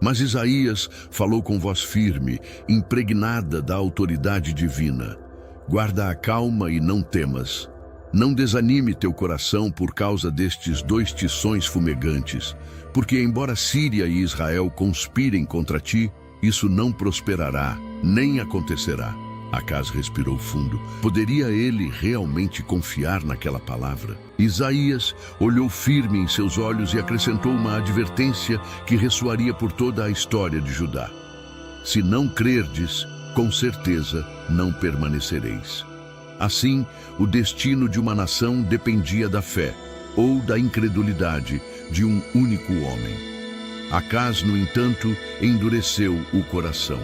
Mas Isaías falou com voz firme, impregnada da autoridade divina. Guarda a calma e não temas. Não desanime teu coração por causa destes dois tições fumegantes, porque embora Síria e Israel conspirem contra ti, isso não prosperará, nem acontecerá. Acas respirou fundo. Poderia ele realmente confiar naquela palavra? Isaías olhou firme em seus olhos e acrescentou uma advertência que ressoaria por toda a história de Judá. Se não crerdes, com certeza não permanecereis. Assim, o destino de uma nação dependia da fé, ou da incredulidade, de um único homem. Acas, no entanto, endureceu o coração.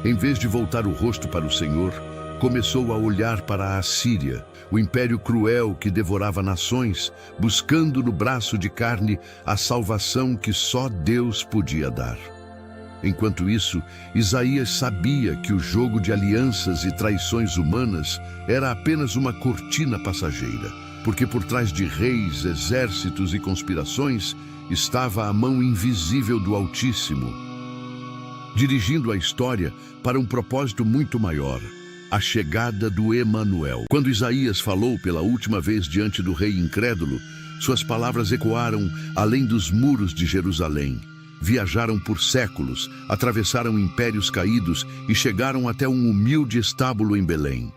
Em vez de voltar o rosto para o Senhor, começou a olhar para a Assíria, o império cruel que devorava nações, buscando no braço de carne a salvação que só Deus podia dar. Enquanto isso, Isaías sabia que o jogo de alianças e traições humanas era apenas uma cortina passageira, porque por trás de reis, exércitos e conspirações estava a mão invisível do Altíssimo, dirigindo a história para um propósito muito maior, a chegada do Emanuel. Quando Isaías falou pela última vez diante do rei incrédulo, suas palavras ecoaram além dos muros de Jerusalém. Viajaram por séculos, atravessaram impérios caídos e chegaram até um humilde estábulo em Belém.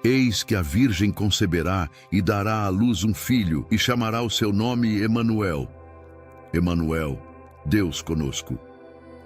Eis que a Virgem conceberá e dará à luz um filho e chamará o seu nome Emanuel. Emanuel, Deus conosco.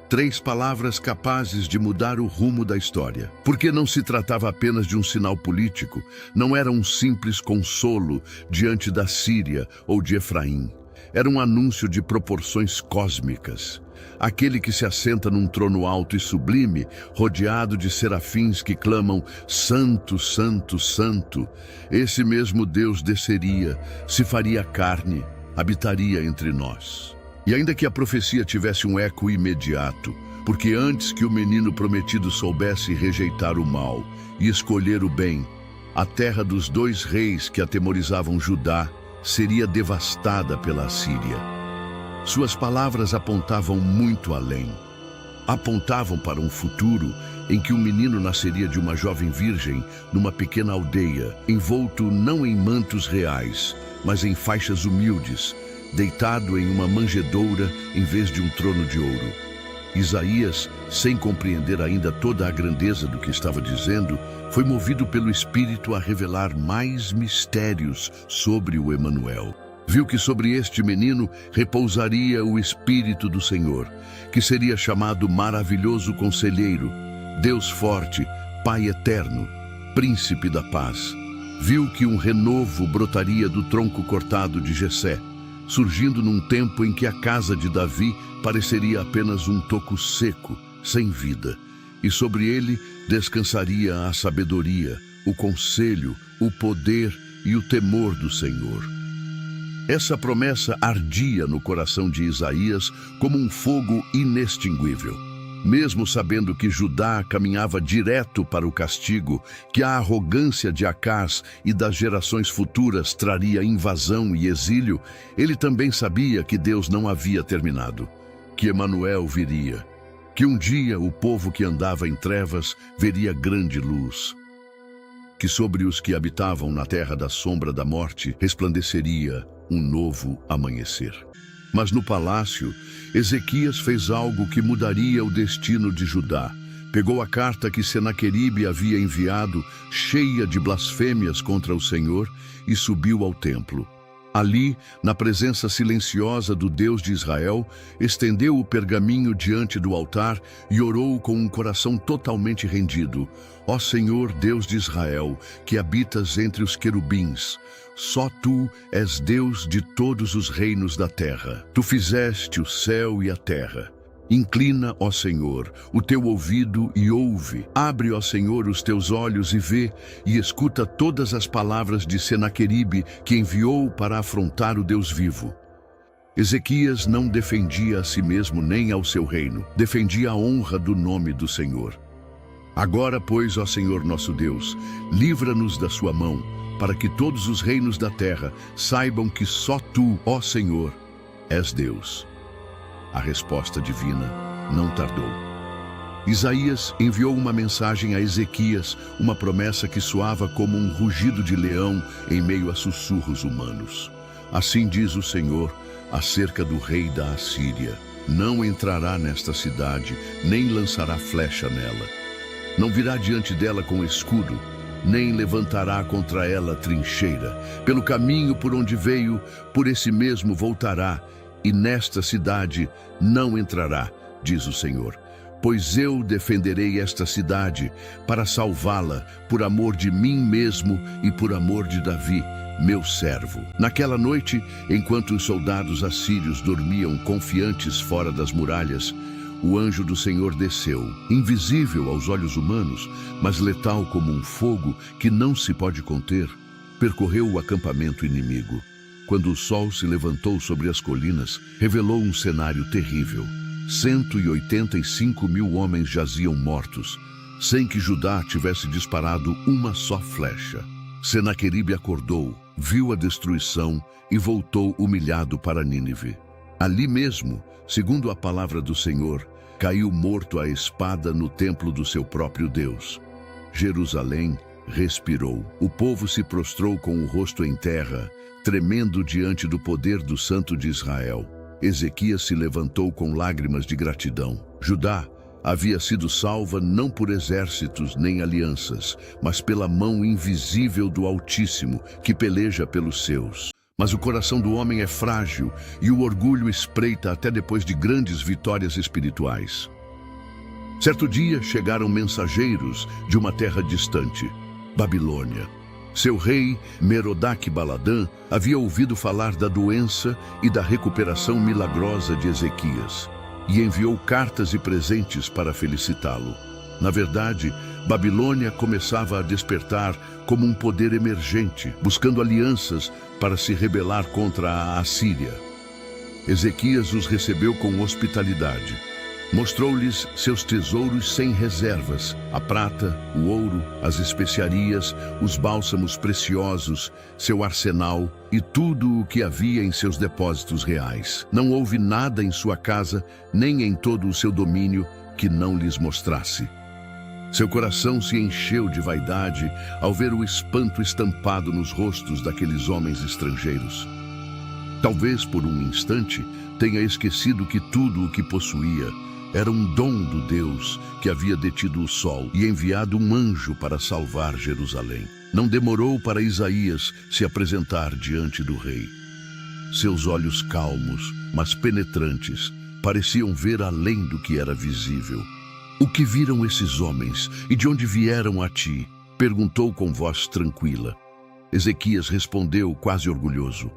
3 palavras capazes de mudar o rumo da história. Porque não se tratava apenas de um sinal político, não era um simples consolo diante da Síria ou de Efraim. Era um anúncio de proporções cósmicas. Aquele que se assenta num trono alto e sublime, rodeado de serafins que clamam Santo, Santo, Santo. Esse mesmo Deus desceria, se faria carne, habitaria entre nós. E ainda que a profecia tivesse um eco imediato, porque antes que o menino prometido soubesse rejeitar o mal e escolher o bem, a terra dos 2 reis que atemorizavam Judá seria devastada pela Assíria. Suas palavras apontavam muito além. Apontavam para um futuro em que um menino nasceria de uma jovem virgem numa pequena aldeia, envolto não em mantos reais, mas em faixas humildes, deitado em uma manjedoura em vez de um trono de ouro. Isaías, sem compreender ainda toda a grandeza do que estava dizendo, foi movido pelo Espírito a revelar mais mistérios sobre o Emanuel. Viu que sobre este menino repousaria o Espírito do Senhor, que seria chamado Maravilhoso Conselheiro, Deus Forte, Pai Eterno, Príncipe da Paz. Viu que um renovo brotaria do tronco cortado de Jessé, surgindo num tempo em que a casa de Davi pareceria apenas um toco seco, sem vida, e sobre ele descansaria a sabedoria, o conselho, o poder e o temor do Senhor. Essa promessa ardia no coração de Isaías como um fogo inextinguível. Mesmo sabendo que Judá caminhava direto para o castigo, que a arrogância de Acaz e das gerações futuras traria invasão e exílio, ele também sabia que Deus não havia terminado, que Emanuel viria, que um dia o povo que andava em trevas veria grande luz, que sobre os que habitavam na terra da sombra da morte resplandeceria um novo amanhecer. Mas no palácio, Ezequias fez algo que mudaria o destino de Judá. Pegou a carta que Senaqueribe havia enviado, cheia de blasfêmias contra o Senhor, e subiu ao templo. Ali, na presença silenciosa do Deus de Israel, estendeu o pergaminho diante do altar e orou com um coração totalmente rendido. Ó Senhor, Deus de Israel, que habitas entre os querubins, só Tu és Deus de todos os reinos da terra. Tu fizeste o céu e a terra. Inclina, ó Senhor, o teu ouvido e ouve. Abre, ó Senhor, os teus olhos e vê, e escuta todas as palavras de Senaqueribe, que enviou para afrontar o Deus vivo. Ezequias não defendia a si mesmo nem ao seu reino, defendia a honra do nome do Senhor. Agora, pois, ó Senhor nosso Deus, livra-nos da sua mão, para que todos os reinos da terra saibam que só Tu, ó Senhor, és Deus. A resposta divina não tardou. Isaías enviou uma mensagem a Ezequias, uma promessa que soava como um rugido de leão em meio a sussurros humanos. Assim diz o Senhor acerca do rei da Assíria: não entrará nesta cidade, nem lançará flecha nela. Não virá diante dela com escudo, nem levantará contra ela trincheira. Pelo caminho por onde veio, por esse mesmo voltará, e nesta cidade não entrará, diz o Senhor. Pois eu defenderei esta cidade para salvá-la por amor de mim mesmo e por amor de Davi, meu servo. Naquela noite, enquanto os soldados assírios dormiam confiantes fora das muralhas, o anjo do Senhor desceu, invisível aos olhos humanos, mas letal como um fogo que não se pode conter, percorreu o acampamento inimigo. Quando o sol se levantou sobre as colinas, revelou um cenário terrível. 185.000 homens jaziam mortos, sem que Judá tivesse disparado uma só flecha. Senaqueribe acordou, viu a destruição e voltou humilhado para Nínive. Ali mesmo, segundo a palavra do Senhor, caiu morto à espada no templo do seu próprio Deus. Jerusalém respirou. O povo se prostrou com o rosto em terra, tremendo diante do poder do Santo de Israel. Ezequias se levantou com lágrimas de gratidão. Judá havia sido salva não por exércitos nem alianças, mas pela mão invisível do Altíssimo, que peleja pelos seus. Mas o coração do homem é frágil e o orgulho espreita até depois de grandes vitórias espirituais. Certo dia chegaram mensageiros de uma terra distante, Babilônia. Seu rei, Merodach-Baladã, havia ouvido falar da doença e da recuperação milagrosa de Ezequias, e enviou cartas e presentes para felicitá-lo. Na verdade, Babilônia começava a despertar como um poder emergente, buscando alianças para se rebelar contra a Assíria. Ezequias os recebeu com hospitalidade. Mostrou-lhes seus tesouros sem reservas, a prata, o ouro, as especiarias, os bálsamos preciosos, seu arsenal e tudo o que havia em seus depósitos reais. Não houve nada em sua casa, nem em todo o seu domínio, que não lhes mostrasse. Seu coração se encheu de vaidade ao ver o espanto estampado nos rostos daqueles homens estrangeiros. Talvez por um instante tenha esquecido que tudo o que possuía era um dom do Deus que havia detido o sol e enviado um anjo para salvar Jerusalém. Não demorou para Isaías se apresentar diante do rei. Seus olhos calmos, mas penetrantes, pareciam ver além do que era visível. O que viram esses homens e de onde vieram a ti? Perguntou com voz tranquila. Ezequias respondeu quase orgulhoso.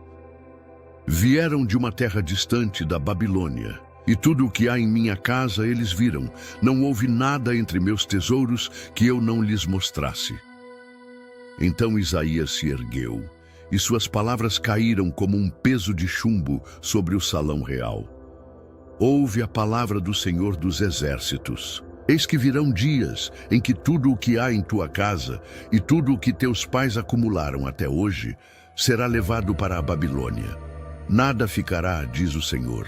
Vieram de uma terra distante da Babilônia. E tudo o que há em minha casa eles viram. Não houve nada entre meus tesouros que eu não lhes mostrasse. Então Isaías se ergueu, e suas palavras caíram como um peso de chumbo sobre o salão real. Ouve a palavra do Senhor dos Exércitos. Eis que virão dias em que tudo o que há em tua casa e tudo o que teus pais acumularam até hoje será levado para a Babilônia. Nada ficará, diz o Senhor.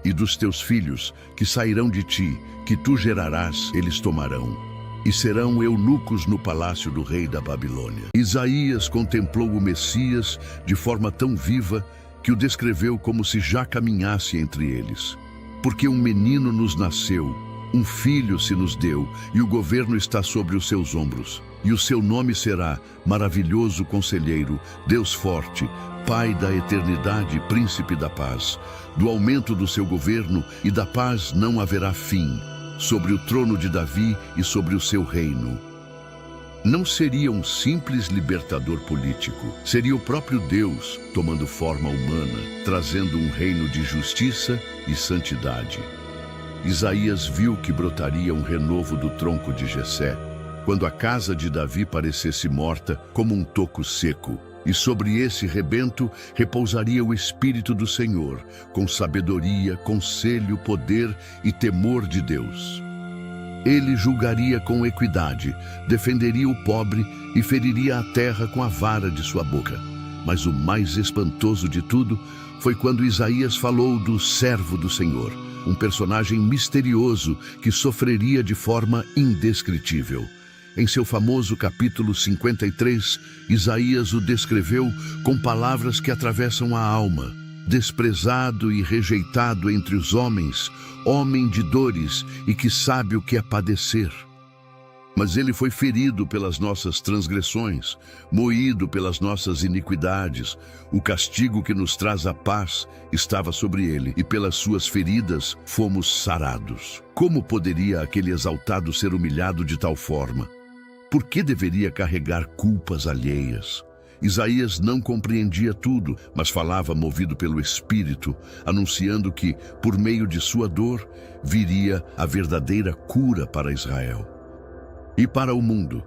E dos teus filhos, que sairão de ti, que tu gerarás, eles tomarão, e serão eunucos no palácio do rei da Babilônia. Isaías contemplou o Messias de forma tão viva que o descreveu como se já caminhasse entre eles. Porque um menino nos nasceu, um filho se nos deu, e o governo está sobre os seus ombros. E o seu nome será Maravilhoso Conselheiro, Deus Forte, Pai da Eternidade, Príncipe da Paz. Do aumento do seu governo e da paz não haverá fim, sobre o trono de Davi e sobre o seu reino. Não seria um simples libertador político, seria o próprio Deus tomando forma humana, trazendo um reino de justiça e santidade. Isaías viu que brotaria um renovo do tronco de Jessé, quando a casa de Davi parecesse morta como um toco seco, e sobre esse rebento repousaria o Espírito do Senhor, com sabedoria, conselho, poder e temor de Deus. Ele julgaria com equidade, defenderia o pobre e feriria a terra com a vara de sua boca. Mas o mais espantoso de tudo foi quando Isaías falou do servo do Senhor, um personagem misterioso que sofreria de forma indescritível. Em seu famoso capítulo 53, Isaías o descreveu com palavras que atravessam a alma. Desprezado e rejeitado entre os homens, homem de dores e que sabe o que é padecer. Mas ele foi ferido pelas nossas transgressões, moído pelas nossas iniquidades. O castigo que nos traz a paz estava sobre ele, e pelas suas feridas fomos sarados. Como poderia aquele exaltado ser humilhado de tal forma? Por que deveria carregar culpas alheias? Isaías não compreendia tudo, mas falava movido pelo Espírito, anunciando que, por meio de sua dor, viria a verdadeira cura para Israel e para o mundo.